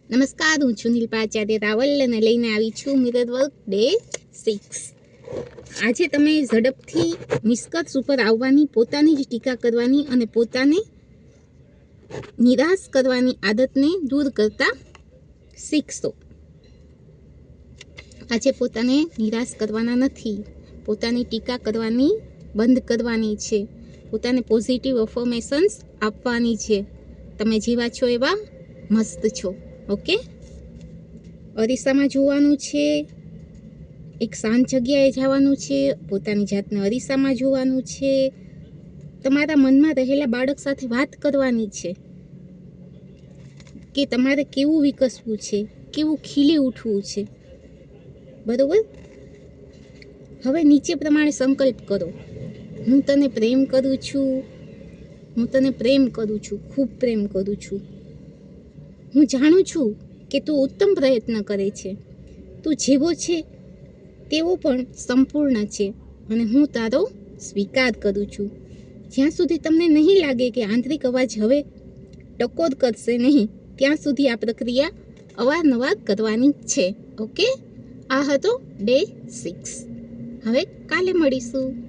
નમસ્કાર, હું છું નીલપા આચાર્ય રાવલ અને લઈને આવી છું મિરર વર્ક ડે 6. આજે તમે ઝડપથી નિષ્કર્ષ ઉપર આવવાની, પોતાની જ ટીકા કરવાની અને પોતાને નિરાશ કરવાની આદતને દૂર કરતા શીખશો. આજે પોતાને નિરાશ કરવાના નથી, પોતાની ટીકા કરવાની બંધ કરવાની છે, પોતાને પોઝિટિવ અફર્મેશન્સ આપવાની છે. તમે જેવા છો એવા મસ્ત છો. ઓકે, અરીસામાં જોવાનું છે, એક શાંત જગ્યાએ જવાનું છે, પોતાની જાતને અરીસામાં જોવાનું છે, તમારા મનમાં રહેલા બાળક સાથે વાત કરવાની છે કે તમારે કેવું વિકસવું છે, કેવું ખીલી ઉઠવું છે. બરોબર. હવે નીચે પ્રમાણે સંકલ્પ કરો. હું તને પ્રેમ કરું છું, હું તને પ્રેમ કરું છું, ખૂબ પ્રેમ કરું છું. હું જાણું છું કે તું ઉત્તમ પ્રયત્ન કરે છે, તું જેવો છે તેવો પણ સંપૂર્ણ છે અને હું તારો સ્વીકાર કરું છું. જ્યાં સુધી તમને નહીં લાગે કે આંતરિક અવાજ હવે ટકોર કરશે નહીં, ત્યાં સુધી આ પ્રક્રિયા અવારનવાર કરવાની છે. ઓકે, આ હતો ડે 6. હવે કાલે મળીશું.